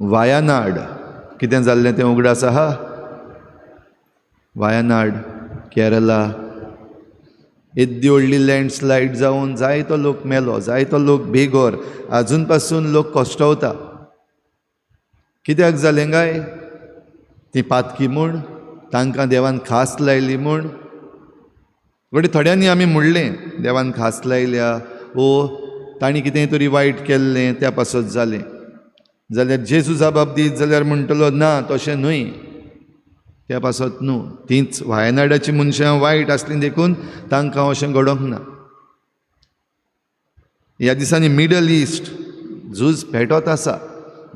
वायानाड कितें जाल्लें तें उगडास आहा. वायानाड केरला येद्दी व्हडली लँडस्लायड जावन जायतो लोक मेलो, जायतो लोक बेगोर, आजून पासून लोक कोश्टवता. कित्याक जालें काय? ती पातकी म्हूण, तांकां देवान खास लायली म्हूण. घडये थोड्यांनी आमी म्हणलें देवान खास लायल्या, तांणी कितें तरी वायट केल्लें त्या पासत जालें. जाल्यार जेजू जबाब दीत जाल्यार म्हणटलो ना तशें न्हय, त्या पासत न्हू. तींच वायनाडाची मनशां वायट आसलीं देखून तांकां अशें घडोवंक ना. ह्या दिसांनी मिडल इस्ट झूज पेटत आसा,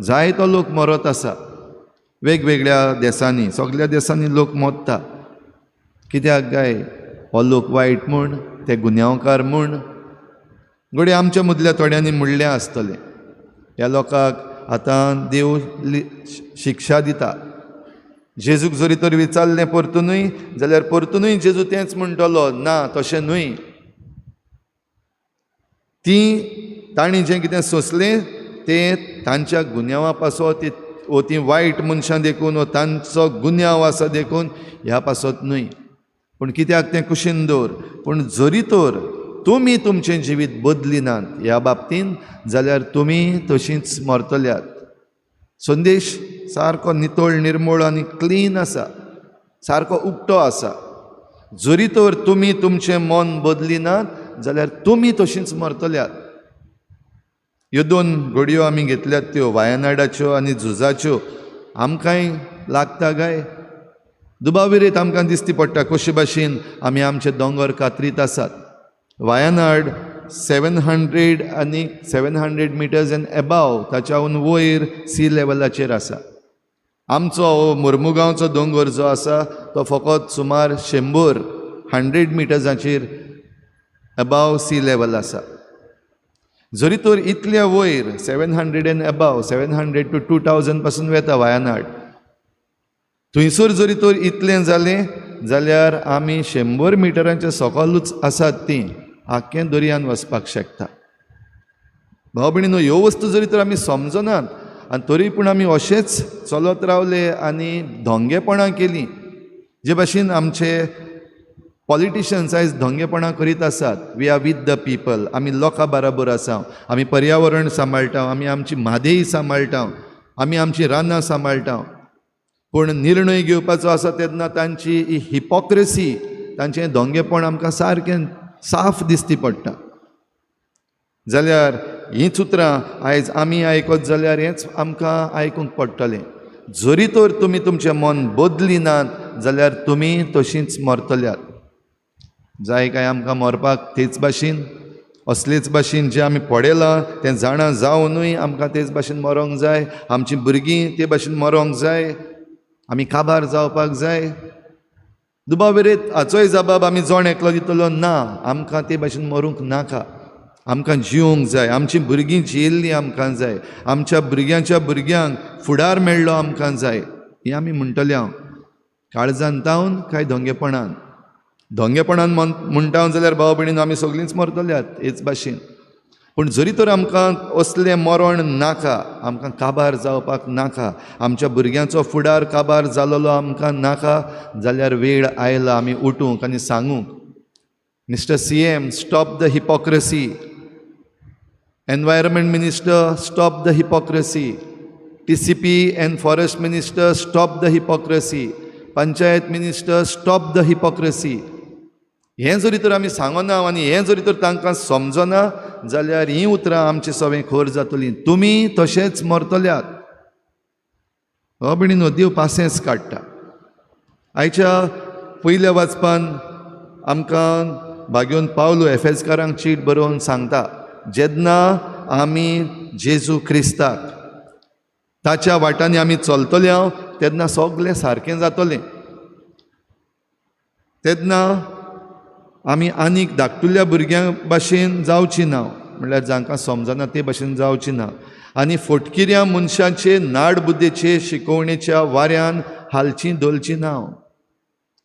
जायतो लोक मरत आसा वेगवेगळ्या देशांनी. सगळ्या देशांनी लोक मरता. कित्याक काय? हो लोक वायट म्हूण, ते गुन्यांवकार म्हूण. घडये आमच्या मदल्या थोड्यांनी म्हणलें आसतलें ह्या लोकांक आतां देव शिक्षा दिता. जेजूक जरी तर विचारलें परतूनय जाल्यार परतूनय जेजू तेंच म्हणटलो ना तशें न्हय. तांणी जें कितें सोंसलें तें तांच्या गुन्यांवा पासत ती वायट मनशां देखून तांचो गुन्यांव आसा देखून ह्या पासत न्हय. पूण कित्याक तें कुशीन दवर. पूण जरी तर तुमी तुमचें जिवीत बदलिनात ह्या बाबतीन जाल्यार तुमी तशींच मरतल्यात. संदेश सारको नितळ निर्मळ आनी क्लीन आसा, सारको उक्तो आसा. जरी तर तुमी तुमचें मन बदलिनात जाल्यार तुमी तशींच मरतल्यात. ह्यो 2 घडयो आमी घेतल्यात त्यो वायनाडाच्यो आनी झुजाच्यो. आमकांय लागता काय? दुबाविरेत आमकां दिसती पडटा कशे भाशेन आमी आमचे दोंगर कातरीत आसात. वायनाड 700 मिटर्स एंड अबाव, ताच्याहून वयर सी लेवलाचेर आसा. आमचो हो मुर्मुगांवचो दोंगर जो आसा तो फकत सुमार 100 मिटर्सांचेर अबाव सी लेवल आसा. जरी तर इतल्या वयर 700 एंड अबाव, 700 to 2000 पासून वेता वायनाड, थंयसर जरी तर इतलें जालें जाल्यार आमी 100 मिटरांच्या सकयलूच आसात तीं आख्खें दर्यान वचपाक शकता. भाव भयणीनो, ह्यो वस्तू जरी तर आमी समजनात आनी तरी पूण आमी अशेंच चलत रावले आनी धोंगेपणां केलीं, जे भाशेन आमचे पॉलिटिशियन्स आयज धोंगेपणां करीत आसात. We are with the people. आमी लोकां बराबर आसा, आमी पर्यावरण सांबाळटा, आमी आमची म्हादेय सांबाळटा, आमी आमची रानां सांबाळटा. पूण निर्णय घेवपाचो आसा तेन्ना तांची ही हिपोक्रेसी, तांचें धोंगेपण आमकां सारकें साफ दिसती पडटा. जाल्यार हींच उतरां आयज आमी आयकत जाल्यार हेंच आमकां आयकूंक पडटलें. जरी तर तुमी तुमचें मन बदलिनात जाल्यार तुमी तशींच मरतल्यात. जाय काय आमकां मरपाक तेच भाशेन, असलेच भाशेन जें आमी पळयलां तें जाणा जावनूय आमकां तेच भाशेन मरोंक जाय. आमचीं भुरगीं ते भाशेन मरोंक जाय. आमी काबार जावपाक जाय. दुबाविरेत हाचोय जबाब आमी जोण एकलो दितलो ना, आमकां ते भाशेन मरूंक नाका. आमकां जिवंक जाय. आमचीं भुरगीं जियेल्लीं आमकां जाय. आमच्या भुरग्यांच्या भुरग्यांक फुडार मेळ्ळो आमकां जाय. हें आमी म्हणटले हांव काळजान तावन काय धोंगेपणान. धोंगेपणान म्हणटा जाल्यार भाव भयणीनो आमी सगळींच मरतल्यात हेच भाशेन. पूण जरी तर आमकां असलें मरण नाका, आमकां काबार जावपाक नाका, आमच्या भुरग्यांचो फुडार काबार जालोलो आमकां नाका, जाल्यार वेळ आयला आमी उठूंक आनी सांगूंक, mister CM, stop the hypocrisy. Environment minister, stop the hypocrisy. TCP and forest minister, stop the hypocrisy. Panchayat minister, stop the hypocrisy. हें जरी तर आमी सांगना आनी हें जरी तर तांकां समजना जाल्यार हीं उतरां आमचें सवें खर जातलीं. तुमी तशेंच मरतल्यात. हो भयणीनो, देव पासेंस काडटा. आयच्या पयल्या वाचपान आमकां भाग्योन पावलो एफेसकारांक चीट बरोवन सांगता, जेन्ना आमी जेजू क्रिस्ताक ताच्या वाटांनी आमी चलतले तेन्ना सगळें सारकें जातलें. तेन्ना आमी आनीक धाकटुल्या भुरग्यां भाशेन जावची ना, म्हणल्यार जांकां समजना ते भाशेन जावची ना, आनी फटकिऱ्या मनशांचे नाडबुद्देचे शिकोवणेच्या वाऱ्यान हालचीं दलचीं ना.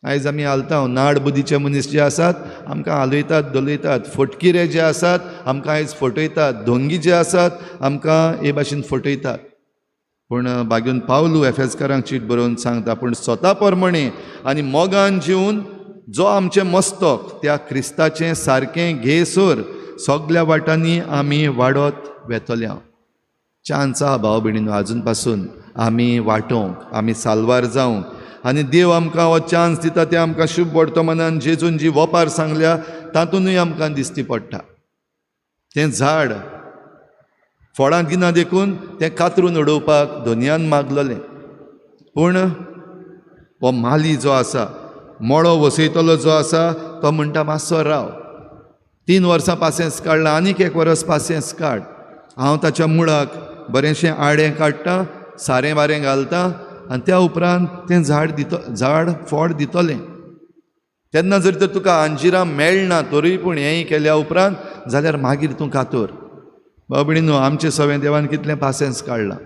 आयज आमी हालता, नाडबुद्दीचे मनीस जे आसात आमकां हालयतात दलयतात, फटकिरे जे आसात आमकां आयज फटयतात, धोंगी जे आसात आमकां हे भाशेन फटयतात. पूण बागेवन पावलू एफेसकारांक चीट बरोवन सांगता, पूण स्वता परमणे आनी मोगान जिवन जो आमचें मस्तक त्या क्रिस्ताचें सारकें घेयसर सगल्या वाटांनी आमी वाडत वेतल्या. चान्स आहा भाव भयणीनो आजून पासून आमी वाटोवंक, आमी साल्वार जावंक, आनी देव आमकां हो चान्स दिता तें आमकां शुभ वर्तमानान जेजून जी वपार सांगल्या तातूंतय आमकां दिसती पडटा. तें झाड फळां दिना देखून तें कातरून उडोवपाक दोनयान मागलोलें, पूण हो माली जो आसा, मळो वसयतलो जो आसा, तो म्हणटा मातसो राव, 3 वर्सां पासियेंस काडलां, आनीक 1 वर्स पासियेंस काड, हांव ताच्या मुळाक बरेंशें आडें काडटां, सारें वारें घालतां, आनी त्या उपरांत तें झाड फळ दितलें. तेन्ना जर तर तुका अंजिरां मेळना तोरूय पूण हेंय केल्या उपरांत जाल्यार मागीर तूं कातोर. भाव भयणीनो, आमचें सवें देवान कितलें पासियेंस काडलां.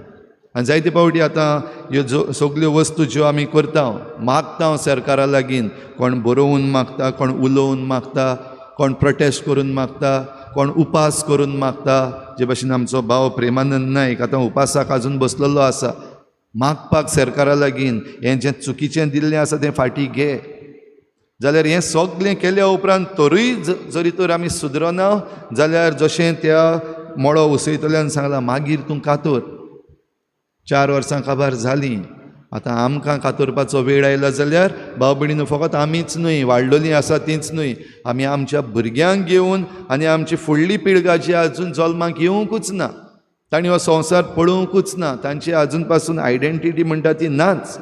आनी जायते पावटी आतां ह्यो सगल्यो वस्तू ज्यो आमी करता, मागता सरकारा लागीं, कोण बरोवन मागता, कोण उलोवन मागता, कोण प्रोटेस्ट करून मागता, कोण उपास करून मागता. जे भाशेन आमचो भाव प्रेमानंद नायक आतां उपासाक आजून बसलेलो आसा, मागपाक सरकारा लागीं हें जें चुकीचें दिल्लें आसा तें फाटीं घे. जाल्यार हें सगलें केल्या उपरांत तरूय जरी तर आमी सुदरना जाल्यार जशें त्या मळो उसयतल्यान सांगलां मागीर तूं कातोर. 4 वर्सां काबार जालीं, आतां आमकां कातोरपाचो वेळ आयला जाल्यार भाव भयणीनो फकत आमीच न्हय, वाडलोलीं आसा तींच न्हय, आमी आमच्या भुरग्यांक घेवन आनी आमची फुडली पिळगा जी आजून जल्माक येवंकूच ना, तांणी हो संवसार पळोवंकूच ना, तांची आजून पासून आयडेंटिटी म्हणटा ती नाच.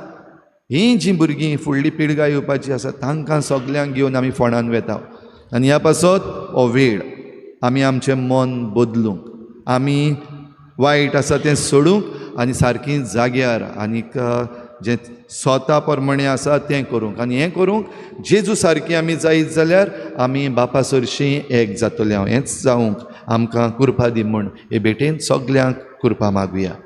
हीं जीं भुरगीं फुडली पिळगा येवपाची आसा तांकां सगल्यांक घेवन आमी फोंडान वेता. आनी ह्या पासत हो वेळ आमी आमचें मन बदलूंक, आमी वायट आसा तें सोडूंक आनी सारकीं जाग्यार आनीक जें स्वता प्रमाणे आसा तें करूंक. आनी हें करूंक जेजू सारकीं आमी जायत जाल्यार आमी बापा सरशीं एक जातलें. हेंच जावंक आमकां कृपा दी म्हूण हे भेटेन सगल्यांक कृपा मागुया.